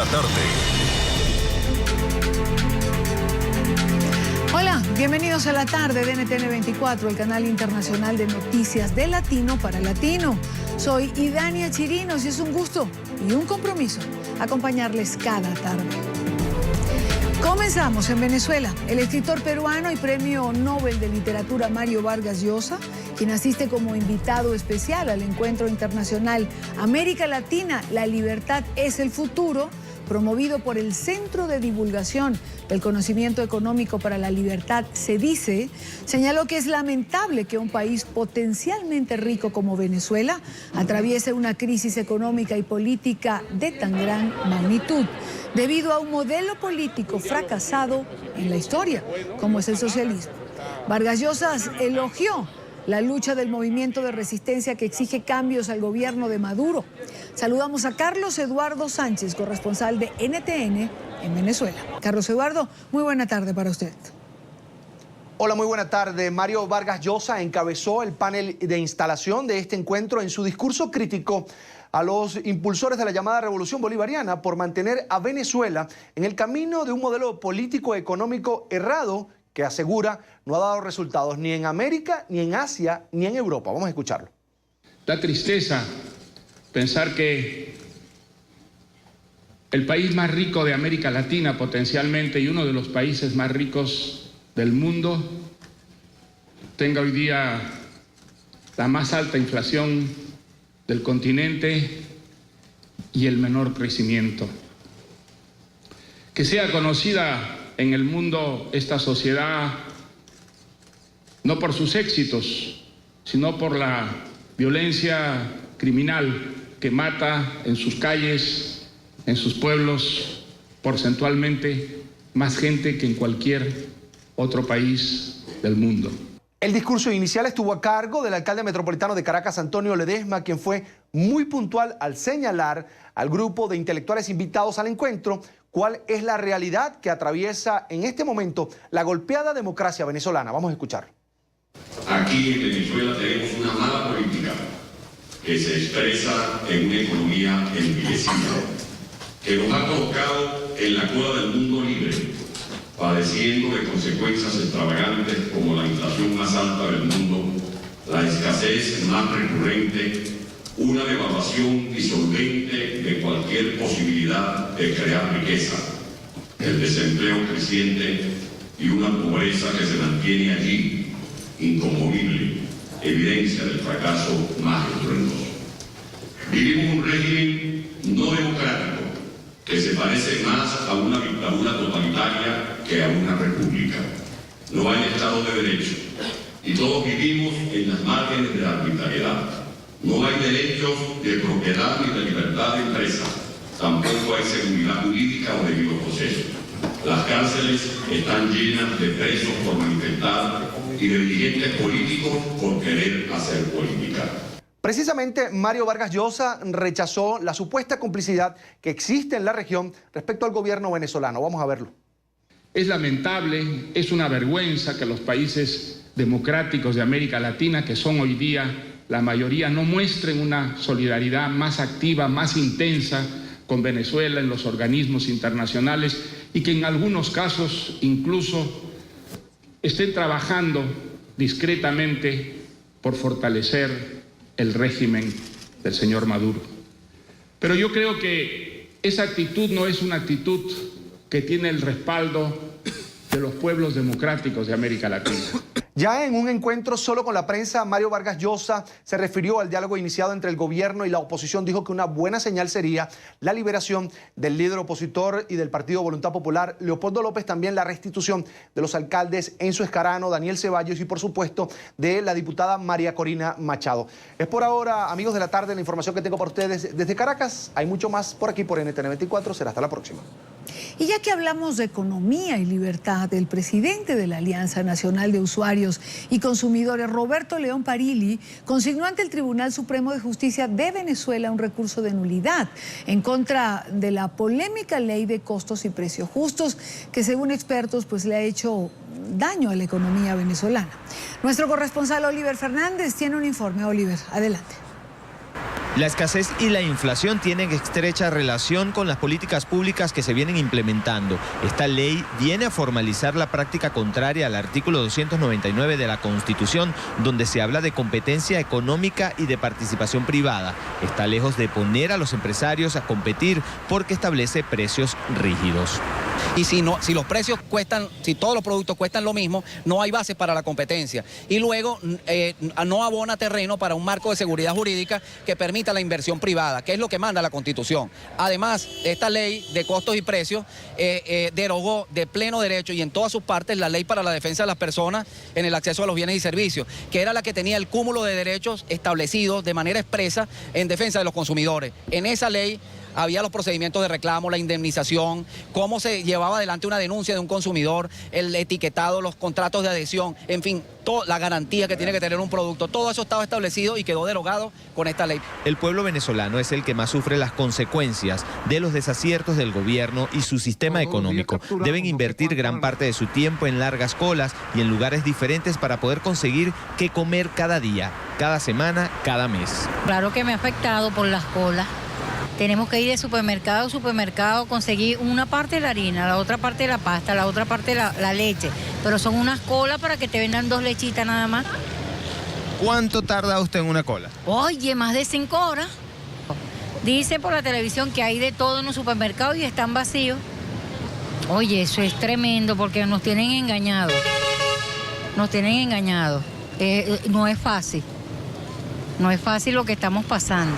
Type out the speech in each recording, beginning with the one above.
la tarde. Hola, bienvenidos a la tarde de NTN 24, el canal internacional de noticias de Latino para Latino. Soy Idania Chirinos y es un gusto y un compromiso acompañarles cada tarde. Comenzamos en Venezuela. El escritor peruano y premio Nobel de Literatura Mario Vargas Llosa, quien asiste como invitado especial al encuentro internacional América Latina, la libertad es el futuro, promovido por el Centro de Divulgación del Conocimiento Económico para la Libertad, CEDICE, señaló que es lamentable que un país potencialmente rico como Venezuela atraviese una crisis económica y política de tan gran magnitud, debido a un modelo político fracasado en la historia, como es el socialismo. Vargas Llosa elogió la lucha del movimiento de resistencia que exige cambios al gobierno de Maduro. Saludamos a Carlos Eduardo Sánchez, corresponsal de NTN en Venezuela. Carlos Eduardo, muy buena tarde para usted. Hola, muy buena tarde. Mario Vargas Llosa encabezó el panel de instalación de este encuentro. En su discurso criticó a los impulsores de la llamada Revolución Bolivariana por mantener a Venezuela en el camino de un modelo político-económico errado que asegura no ha dado resultados ni en América, ni en Asia, ni en Europa. Vamos a escucharlo. Da tristeza pensar que el país más rico de América Latina potencialmente y uno de los países más ricos del mundo tenga hoy día la más alta inflación del continente y el menor crecimiento. Que sea conocida en el mundo esta sociedad no por sus éxitos, sino por la violencia criminal que mata en sus calles, en sus pueblos, porcentualmente más gente que en cualquier otro país del mundo. El discurso inicial estuvo a cargo del alcalde metropolitano de Caracas, Antonio Ledesma, quien fue muy puntual al señalar al grupo de intelectuales invitados al encuentro cuál es la realidad que atraviesa en este momento la golpeada democracia venezolana. Vamos a escuchar. Aquí en Venezuela tenemos una mala política que se expresa en una economía envilecida, que nos ha colocado en la cola del mundo libre, padeciendo de consecuencias extravagantes como la inflación más alta del mundo, la escasez más recurrente, una devaluación disolvente de cualquier posibilidad de crear riqueza, el desempleo creciente y una pobreza que se mantiene allí, inconmovible, evidencia del fracaso más estruendoso. Vivimos un régimen no democrático que se parece más a una dictadura totalitaria que a una república. No hay Estado de Derecho y todos vivimos en las márgenes de la arbitrariedad. No hay derechos de propiedad ni de libertad de empresa. Tampoco hay seguridad jurídica o debido proceso. Las cárceles están llenas de presos por manifestar y de dirigentes políticos por querer hacer política. Precisamente Mario Vargas Llosa rechazó la supuesta complicidad que existe en la región respecto al gobierno venezolano. Vamos a verlo. Es lamentable, es una vergüenza que los países democráticos de América Latina, que son hoy día la mayoría, no muestren una solidaridad más activa, más intensa con Venezuela en los organismos internacionales y que en algunos casos incluso estén trabajando discretamente por fortalecer el régimen del señor Maduro. Pero yo creo que esa actitud no es una actitud que tiene el respaldo de los pueblos democráticos de América Latina. Ya en un encuentro solo con la prensa, Mario Vargas Llosa se refirió al diálogo iniciado entre el gobierno y la oposición. Dijo que una buena señal sería la liberación del líder opositor y del Partido Voluntad Popular, Leopoldo López, también la restitución de los alcaldes Enzo Escarano, Daniel Ceballos y por supuesto de la diputada María Corina Machado. Es por ahora, amigos de la tarde, la información que tengo para ustedes desde Caracas. Hay mucho más por aquí por NTN 24. Será hasta la próxima. Y ya que hablamos de economía y libertad, el presidente de la Alianza Nacional de Usuarios y Consumidores, Roberto León Parrilli, consignó ante el Tribunal Supremo de Justicia de Venezuela un recurso de nulidad en contra de la polémica ley de costos y precios justos que, según expertos, pues le ha hecho daño a la economía venezolana. Nuestro corresponsal Oliver Fernández tiene un informe. Oliver, adelante. La escasez y la inflación tienen estrecha relación con las políticas públicas que se vienen implementando. Esta ley viene a formalizar la práctica contraria al artículo 299 de la Constitución, donde se habla de competencia económica y de participación privada. Está lejos de poner a los empresarios a competir porque establece precios rígidos. Y si los precios cuestan, si todos los productos cuestan lo mismo, no hay base para la competencia. Y luego no abona terreno para un marco de seguridad jurídica que permita la inversión privada, que es lo que manda la Constitución. Además, esta ley de costos y precios derogó de pleno derecho y en todas sus partes la ley para la defensa de las personas en el acceso a los bienes y servicios, que era la que tenía el cúmulo de derechos establecidos de manera expresa en defensa de los consumidores. En esa ley había los procedimientos de reclamo, la indemnización, cómo se llevaba adelante una denuncia de un consumidor, el etiquetado, los contratos de adhesión, en fin, la garantía que tiene que tener un producto. Todo eso estaba establecido y quedó derogado con esta ley. El pueblo venezolano es el que más sufre las consecuencias de los desaciertos del gobierno y su sistema económico. Deben invertir gran parte de su tiempo en largas colas y en lugares diferentes para poder conseguir qué comer cada día, cada semana, cada mes. Claro que me ha afectado por las colas. Tenemos que ir de supermercado a supermercado, conseguir una parte de la harina, la otra parte de la pasta, la otra parte de la leche. Pero son unas colas para que te vendan 2 lechitas nada más. ¿Cuánto tarda usted en una cola? Oye, más de 5 horas. Dice por la televisión que hay de todo en los supermercados y están vacíos. Oye, eso es tremendo porque nos tienen engañados. Nos tienen engañados. No es fácil. No es fácil lo que estamos pasando.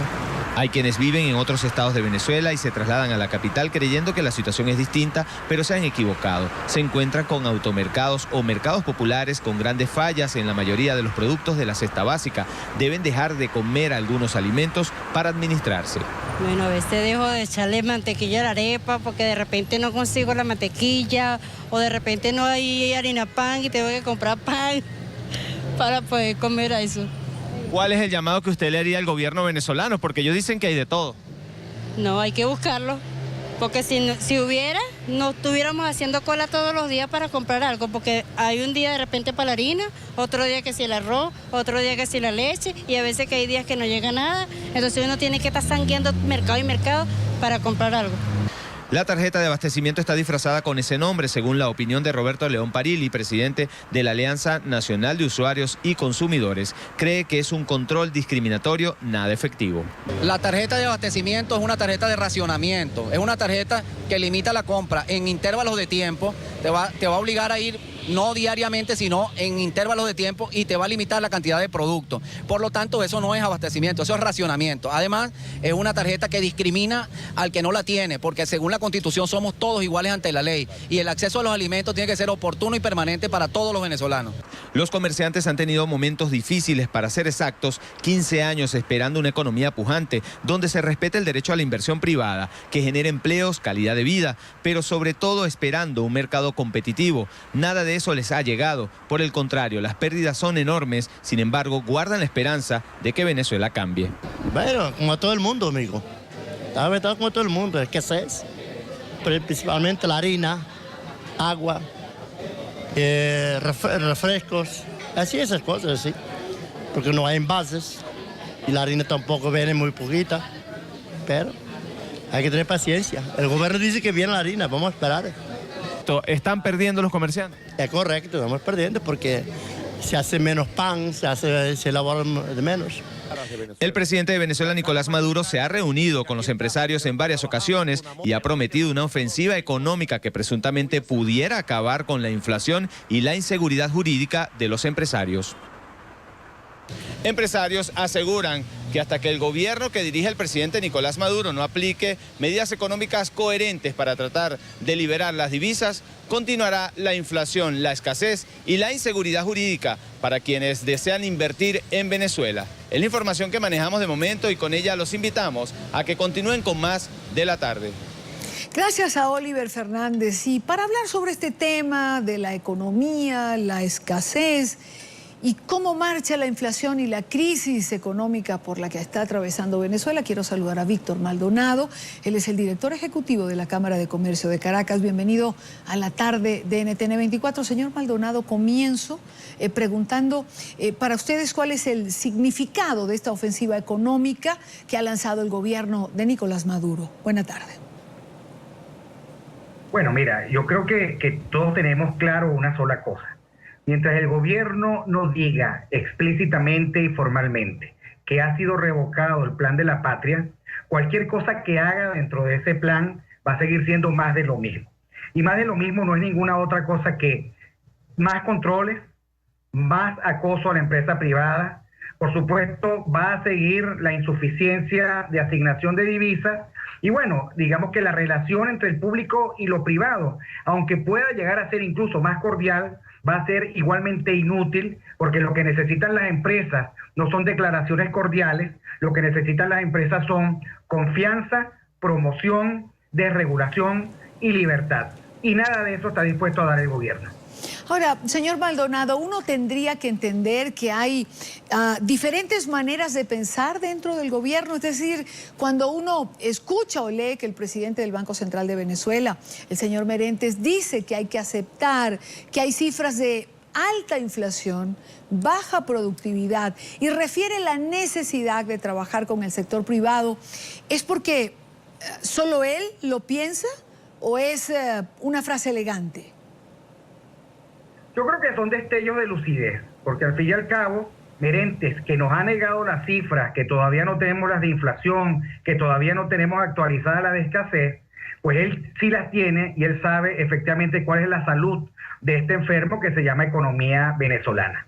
Hay quienes viven en otros estados de Venezuela y se trasladan a la capital creyendo que la situación es distinta, pero se han equivocado. Se encuentran con automercados o mercados populares con grandes fallas en la mayoría de los productos de la cesta básica. Deben dejar de comer algunos alimentos para administrarse. Bueno, a veces dejo de echarle mantequilla a la arepa porque de repente no consigo la mantequilla o de repente no hay harina pan y tengo que comprar pan para poder comer a eso. ¿Cuál es el llamado que usted le haría al gobierno venezolano? Porque ellos dicen que hay de todo. No, hay que buscarlo. Porque si hubiera, no estuviéramos haciendo cola todos los días para comprar algo. Porque hay un día de repente para la harina, otro día que si el arroz, otro día que si la leche. Y a veces que hay días que no llega nada. Entonces uno tiene que estar sangueando mercado y mercado para comprar algo. La tarjeta de abastecimiento está disfrazada con ese nombre, según la opinión de Roberto León Parili, presidente de la Alianza Nacional de Usuarios y Consumidores. Cree que es un control discriminatorio nada efectivo. La tarjeta de abastecimiento es una tarjeta de racionamiento, es una tarjeta que limita la compra en intervalos de tiempo, te va a obligar a ir no diariamente, sino en intervalos de tiempo y te va a limitar la cantidad de productos. Por lo tanto, eso no es abastecimiento, eso es racionamiento. Además, es una tarjeta que discrimina al que no la tiene, porque según la Constitución somos todos iguales ante la ley y el acceso a los alimentos tiene que ser oportuno y permanente para todos los venezolanos. Los comerciantes han tenido momentos difíciles, para ser exactos, 15 años esperando una economía pujante, donde se respete el derecho a la inversión privada, que genere empleos, calidad de vida, pero sobre todo esperando un mercado competitivo. Nada de eso les ha llegado. Por el contrario, las pérdidas son enormes. Sin embargo, guardan la esperanza de que Venezuela cambie. Bueno, como todo el mundo, amigo. Está afectado como todo el mundo, es que es. Principalmente la harina, agua, refrescos, así esas cosas, sí. Porque no hay envases y la harina tampoco viene muy poquita. Pero hay que tener paciencia. El gobierno dice que viene la harina, vamos a esperar. ¿Están perdiendo los comerciantes? Es correcto, estamos perdiendo porque se hace menos pan, se elabora de menos. El presidente de Venezuela, Nicolás Maduro, se ha reunido con los empresarios en varias ocasiones y ha prometido una ofensiva económica que presuntamente pudiera acabar con la inflación y la inseguridad jurídica de los empresarios. Empresarios aseguran que hasta que el gobierno que dirige el presidente Nicolás Maduro no aplique medidas económicas coherentes para tratar de liberar las divisas, continuará la inflación, la escasez y la inseguridad jurídica para quienes desean invertir en Venezuela. Es la información que manejamos de momento y con ella los invitamos a que continúen con más de la tarde. Gracias a Oliver Fernández. Y para hablar sobre este tema de la economía, la escasez y cómo marcha la inflación y la crisis económica por la que está atravesando Venezuela. Quiero saludar a Víctor Maldonado. Él es el director ejecutivo de la Cámara de Comercio de Caracas. Bienvenido a la tarde de NTN 24. Señor Maldonado, comienzo preguntando para ustedes cuál es el significado de esta ofensiva económica que ha lanzado el gobierno de Nicolás Maduro. Buena tarde. Bueno, mira, yo creo que todos tenemos claro una sola cosa. Mientras el gobierno no diga explícitamente y formalmente que ha sido revocado el plan de la patria, cualquier cosa que haga dentro de ese plan va a seguir siendo más de lo mismo. Y más de lo mismo no es ninguna otra cosa que más controles, más acoso a la empresa privada. Por supuesto, va a seguir la insuficiencia de asignación de divisas. Y bueno, digamos que la relación entre el público y lo privado, aunque pueda llegar a ser incluso más cordial, va a ser igualmente inútil, porque lo que necesitan las empresas no son declaraciones cordiales, lo que necesitan las empresas son confianza, promoción, desregulación y libertad. Y nada de eso está dispuesto a dar el gobierno. Ahora, señor Maldonado, uno tendría que entender que hay diferentes maneras de pensar dentro del gobierno. Es decir, cuando uno escucha o lee que el presidente del Banco Central de Venezuela, el señor Merentes, dice que hay que aceptar que hay cifras de alta inflación, baja productividad y refiere la necesidad de trabajar con el sector privado, ¿es porque solo él lo piensa o es una frase elegante? Yo creo que son destellos de lucidez, porque al fin y al cabo, Merentes, que nos ha negado las cifras, que todavía no tenemos las de inflación, que todavía no tenemos actualizadas las de escasez, pues él sí las tiene y él sabe efectivamente cuál es la salud de este enfermo que se llama economía venezolana.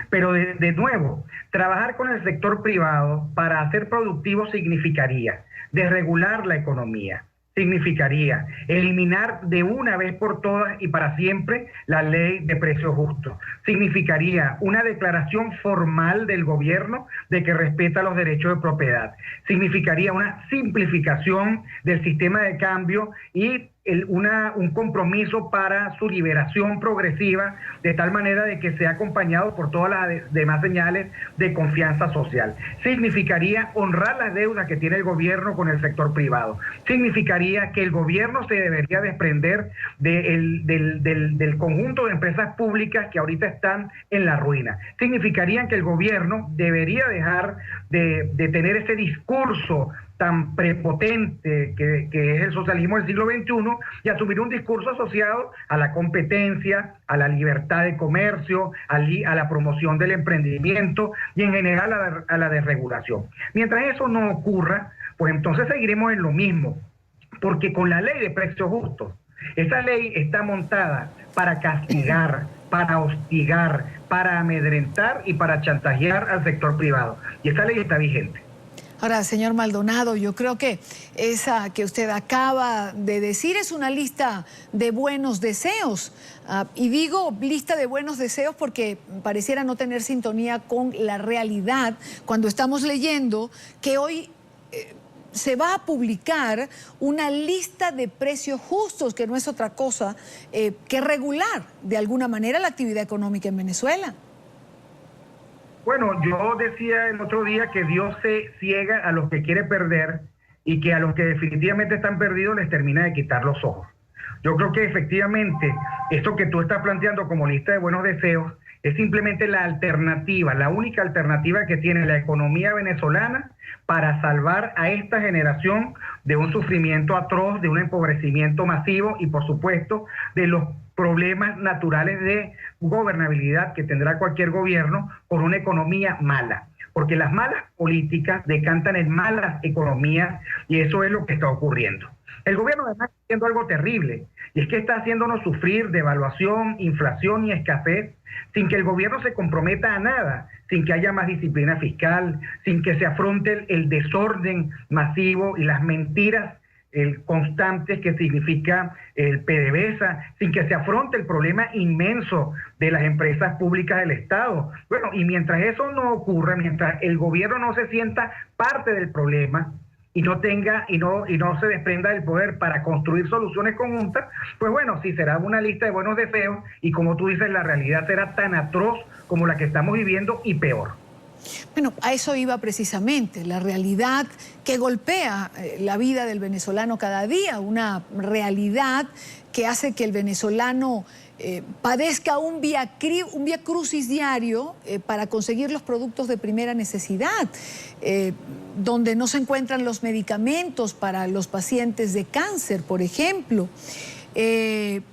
Pero de nuevo, trabajar con el sector privado para hacer productivo significaría desregular la economía, significaría eliminar de una vez por todas y para siempre la ley de precios justos. Significaría una declaración formal del gobierno de que respeta los derechos de propiedad. Significaría una simplificación del sistema de cambio y un compromiso para su liberación progresiva, de tal manera de que sea acompañado por todas las demás señales de confianza social. Significaría honrar las deudas que tiene el gobierno con el sector privado. Significaría que el gobierno se debería desprender del conjunto de empresas públicas que ahorita están en la ruina. Significaría que el gobierno debería dejar de tener ese discurso tan prepotente que es el socialismo del siglo XXI y asumir un discurso asociado a la competencia, a la libertad de comercio, a la promoción del emprendimiento y en general a la desregulación. Mientras eso no ocurra, pues entonces seguiremos en lo mismo, porque con la ley de precios justos, esa ley está montada para castigar, para hostigar, para amedrentar y para chantajear al sector privado. Y esa ley está vigente. Ahora, señor Maldonado, yo creo que esa que usted acaba de decir es una lista de buenos deseos. Y digo lista de buenos deseos porque pareciera no tener sintonía con la realidad cuando estamos leyendo que hoy se va a publicar una lista de precios justos, que no es otra cosa que regular de alguna manera la actividad económica en Venezuela. Bueno, yo decía el otro día que Dios se ciega a los que quiere perder y que a los que definitivamente están perdidos les termina de quitar los ojos. Yo creo que efectivamente esto que tú estás planteando como lista de buenos deseos es simplemente la alternativa, la única alternativa que tiene la economía venezolana para salvar a esta generación de un sufrimiento atroz, de un empobrecimiento masivo y por supuesto de los problemas naturales de gobernabilidad que tendrá cualquier gobierno por una economía mala. Porque las malas políticas decantan en malas economías y eso es lo que está ocurriendo. El gobierno además está haciendo algo terrible y es que está haciéndonos sufrir devaluación, inflación y escasez sin que el gobierno se comprometa a nada, sin que haya más disciplina fiscal, sin que se afronte el desorden masivo y las mentiras constantes que significa el PDVSA, sin que se afronte el problema inmenso de las empresas públicas del Estado. Bueno, y mientras eso no ocurra, mientras el gobierno no se sienta parte del problema, y no se desprenda del poder para construir soluciones conjuntas, pues bueno, sí será una lista de buenos deseos y como tú dices, la realidad será tan atroz como la que estamos viviendo y peor. Bueno, a eso iba precisamente, la realidad que golpea la vida del venezolano cada día, una realidad que hace que el venezolano padezca un vía crucis diario para conseguir los productos de primera necesidad, donde no se encuentran los medicamentos para los pacientes de cáncer, por ejemplo,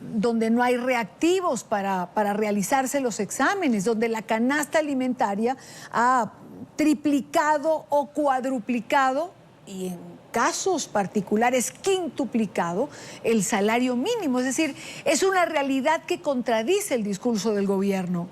donde no hay reactivos para realizarse los exámenes, donde la canasta alimentaria ha triplicado o cuadruplicado y en casos particulares quintuplicado el salario mínimo. Es decir, es una realidad que contradice el discurso del gobierno.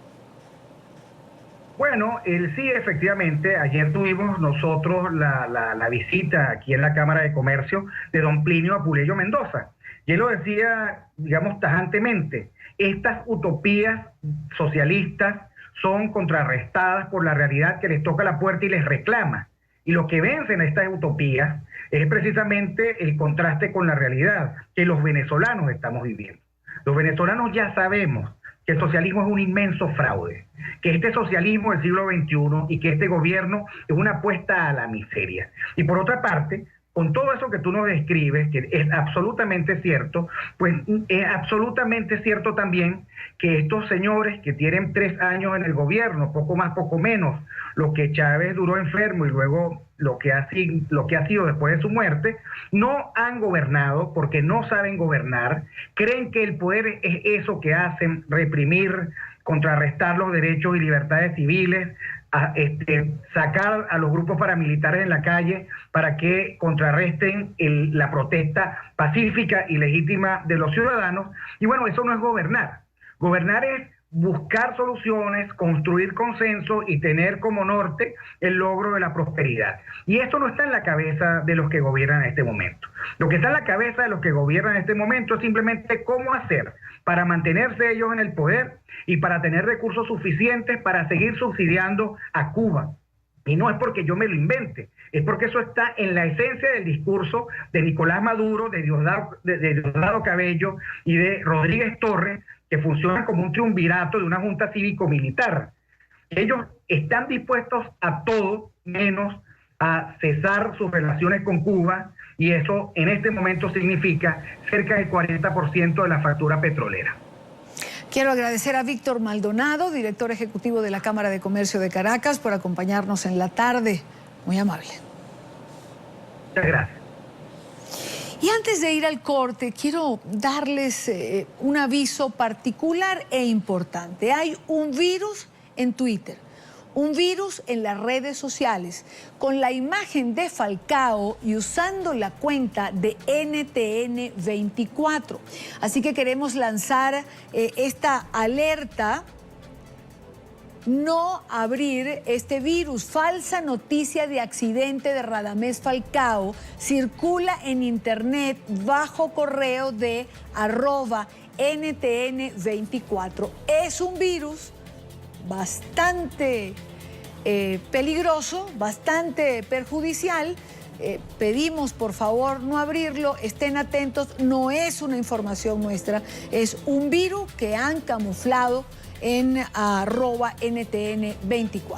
Bueno, sí, efectivamente, ayer tuvimos nosotros la visita aquí en la Cámara de Comercio de don Plinio Apuleyo Mendoza. Y él lo decía, digamos, tajantemente, estas utopías socialistas son contrarrestadas por la realidad que les toca la puerta y les reclama. Y lo que vencen estas utopías es precisamente el contraste con la realidad que los venezolanos estamos viviendo. Los venezolanos ya sabemos que el socialismo es un inmenso fraude, que este socialismo del siglo XXI y que este gobierno es una apuesta a la miseria. Y por otra parte, con todo eso que tú nos describes, que es absolutamente cierto, pues es absolutamente cierto también que estos señores que tienen 3 años en el gobierno, poco más, poco menos, lo que Chávez duró enfermo y luego lo que ha sido después de su muerte, no han gobernado porque no saben gobernar, creen que el poder es eso que hacen, reprimir, contrarrestar los derechos y libertades civiles, sacar a los grupos paramilitares en la calle para que contrarresten la protesta pacífica y legítima de los ciudadanos. Y bueno, eso no es gobernar. Gobernar es buscar soluciones, construir consenso y tener como norte el logro de la prosperidad. Y esto no está en la cabeza de los que gobiernan en este momento. Lo que está en la cabeza de los que gobiernan en este momento es simplemente cómo hacer para mantenerse ellos en el poder y para tener recursos suficientes para seguir subsidiando a Cuba. Y no es porque yo me lo invente, es porque eso está en la esencia del discurso de Nicolás Maduro, de Diosdado Cabello y de Rodríguez Torres, que funcionan como un triunvirato de una junta cívico-militar. Ellos están dispuestos a todo menos a cesar sus relaciones con Cuba, y eso en este momento significa cerca del 40% de la factura petrolera. Quiero agradecer a Víctor Maldonado, director ejecutivo de la Cámara de Comercio de Caracas, por acompañarnos en la tarde. Muy amable. Muchas gracias. Y antes de ir al corte, quiero darles un aviso particular e importante. Hay un virus en Twitter, un virus en las redes sociales, con la imagen de Falcao y usando la cuenta de NTN24. Así que queremos lanzar esta alerta. No abrir este virus. Falsa noticia de accidente de Radamés Falcao circula en internet bajo correo de @NTN24. Es un virus bastante peligroso, bastante perjudicial. Pedimos por favor no abrirlo, estén atentos, no es una información nuestra, es un virus que han camuflado en @NTN24.